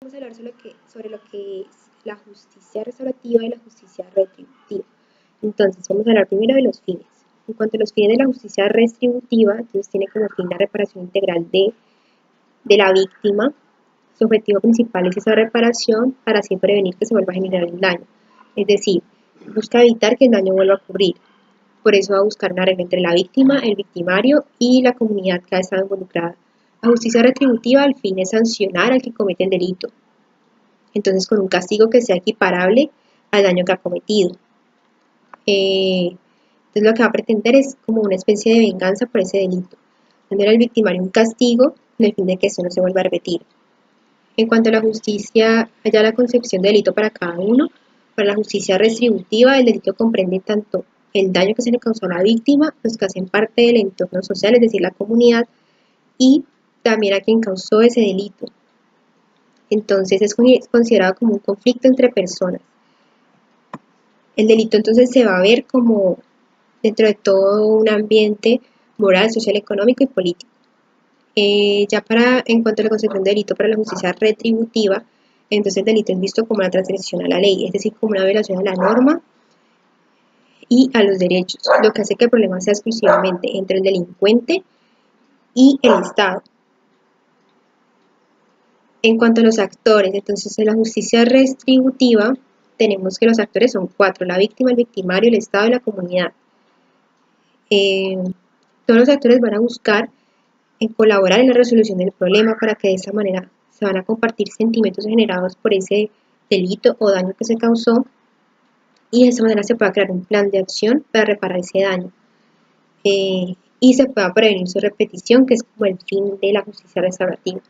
vamos a hablar sobre lo que es la justicia restaurativa y la justicia retributiva. Entonces, vamos a hablar primero de los fines. En cuanto a los fines de la justicia retributiva, entonces tiene como fin la reparación integral de la víctima. Su objetivo principal es esa reparación para así prevenir que se vuelva a generar el daño. Es decir, busca evitar que el daño vuelva a ocurrir. Por eso va a buscar una arreglo entre la víctima, el victimario y la comunidad que ha estado involucrada. La justicia retributiva al fin es sancionar al que comete el delito, entonces con un castigo que sea equiparable al daño que ha cometido. Entonces lo que va a pretender es como una especie de venganza por ese delito, dándole al victimario un castigo con el fin de que eso no se vuelva a repetir. En cuanto a la justicia, allá la concepción de delito para cada uno. Para la justicia retributiva, el delito comprende tanto el daño que se le causó a la víctima, los que hacen parte del entorno social, es decir, la comunidad, y también a quien causó ese delito. Entonces es considerado como un conflicto entre personas. El delito entonces se va a ver como dentro de todo un ambiente moral, social, económico y político. En cuanto a la concepción de delito para la justicia retributiva, entonces el delito es visto como una transgresión a la ley, es decir, como una violación a la norma y a los derechos, lo que hace que el problema sea exclusivamente entre el delincuente y el Estado. En cuanto a los actores, entonces en la justicia retributiva tenemos que los actores son 4, la víctima, el victimario, el Estado y la comunidad. Todos los actores van a buscar en colaborar en la resolución del problema para que de esa manera se van a compartir sentimientos generados por ese delito o daño que se causó y de esa manera se pueda crear un plan de acción para reparar ese daño y se pueda prevenir su repetición, que es como el fin de la justicia restaurativa.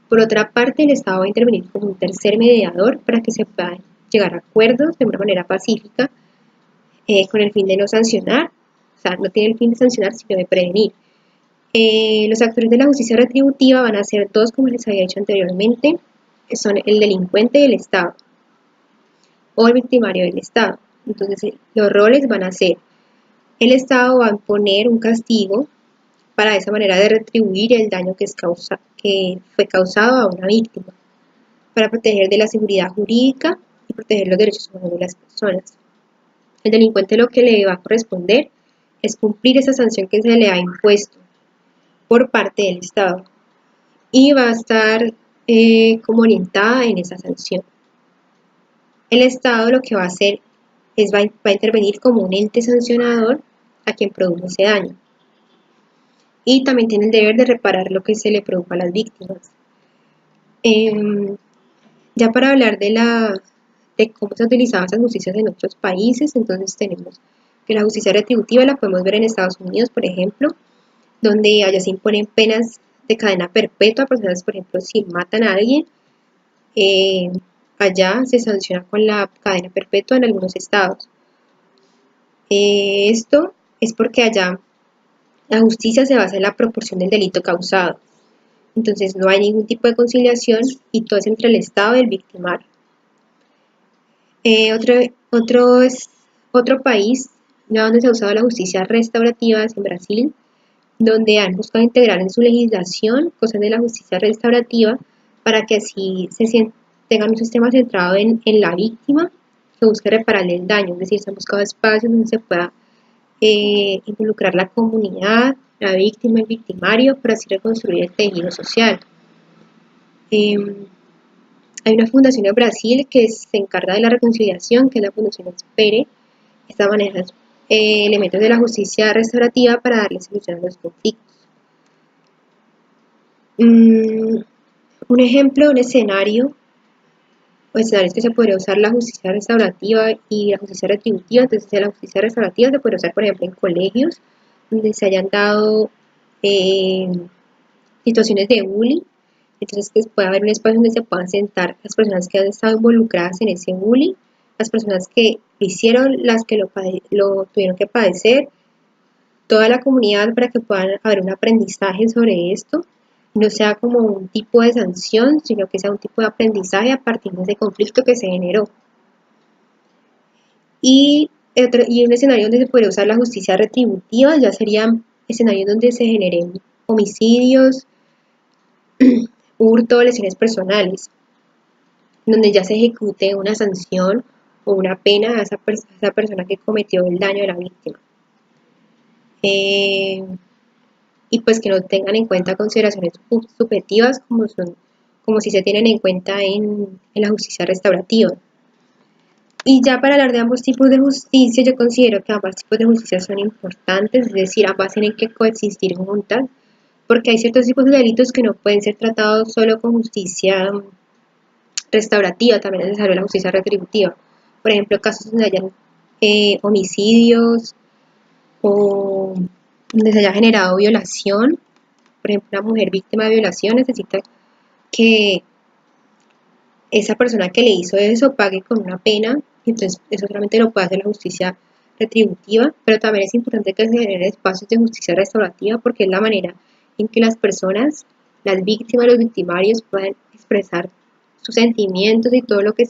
Por otra parte, el Estado va a intervenir como un tercer mediador para que se puedan llegar a acuerdos de una manera pacífica con el fin de no sancionar, o sea, no tiene el fin de sancionar, sino de prevenir. Los actores de la justicia retributiva van a ser dos, como les había dicho anteriormente, que son el delincuente del Estado o el victimario del Estado. Entonces, los roles van a ser, el Estado va a imponer un castigo para esa manera de retribuir el daño que fue causado a una víctima, para proteger de la seguridad jurídica y proteger los derechos humanos de las personas. El delincuente lo que le va a corresponder es cumplir esa sanción que se le ha impuesto por parte del Estado y va a estar como orientada en esa sanción. El Estado lo que va a hacer es va a intervenir como un ente sancionador a quien produjo ese daño y también tiene el deber de reparar lo que se le produjo a las víctimas. Ya para hablar de cómo se utilizaban esas justicias en otros países, entonces tenemos que la justicia retributiva la podemos ver en Estados Unidos, por ejemplo, donde allá se imponen penas de cadena perpetua a personas, por ejemplo, si matan a alguien, allá se sanciona con la cadena perpetua en algunos estados. Esto es porque allá la justicia se basa en la proporción del delito causado. Entonces no hay ningún tipo de conciliación y todo es entre el Estado y el victimario. Otro país ya donde se ha usado la justicia restaurativa es en Brasil, donde han buscado integrar en su legislación cosas de la justicia restaurativa para que así tengan un sistema centrado en la víctima que busque repararle el daño, es decir, se han buscado espacios donde se pueda involucrar la comunidad, la víctima, el victimario, para así reconstruir el tejido social. Hay una fundación en Brasil que se encarga de la reconciliación, que es la Fundación Espere. Esta maneja elementos de la justicia restaurativa para darle solución a los conflictos. Un ejemplo, un escenario o escenarios que se podría usar la justicia restaurativa y la justicia retributiva. Entonces, la justicia restaurativa se puede usar, por ejemplo, en colegios donde se hayan dado situaciones de bullying. Entonces, que puede haber un espacio donde se puedan sentar las personas que han estado involucradas en ese bullying, las personas que lo hicieron, las que lo tuvieron que padecer, toda la comunidad, para que puedan haber un aprendizaje sobre esto, no sea como un tipo de sanción, sino que sea un tipo de aprendizaje a partir de ese conflicto que se generó. Y un escenario donde se podría usar la justicia retributiva ya serían escenarios donde se generen homicidios, hurto, lesiones personales. donde ya se ejecute una sanción o una pena a esa persona que cometió el daño a la víctima. Y pues que no tengan en cuenta consideraciones subjetivas como si se tienen en cuenta en la justicia restaurativa. Y ya para hablar de ambos tipos de justicia, yo considero que ambos tipos de justicia son importantes, es decir, ambas tienen que coexistir juntas, porque hay ciertos tipos de delitos que no pueden ser tratados solo con justicia restaurativa, también es necesaria la justicia retributiva. Por ejemplo, casos donde hayan homicidios o donde se haya generado violación. Por ejemplo, una mujer víctima de violación necesita que esa persona que le hizo eso pague con una pena, y entonces eso solamente lo puede hacer la justicia retributiva, pero también es importante que se generen espacios de justicia restaurativa porque es la manera en que las personas, las víctimas, los victimarios pueden expresar sus sentimientos y todo lo que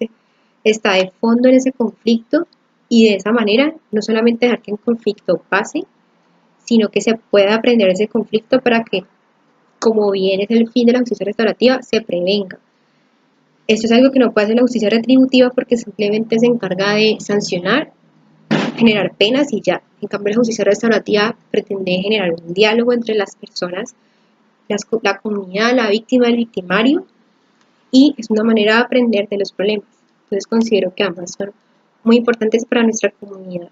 está de fondo en ese conflicto, y de esa manera no solamente dejar que el conflicto pase, sino que se pueda aprender ese conflicto para que, como bien es el fin de la justicia restaurativa, se prevenga. Esto es algo que no puede hacer la justicia retributiva porque simplemente se encarga de sancionar, generar penas y ya. En cambio, la justicia restaurativa pretende generar un diálogo entre las personas, la comunidad, la víctima, el victimario, y es una manera de aprender de los problemas. Entonces considero que ambas son muy importantes para nuestra comunidad.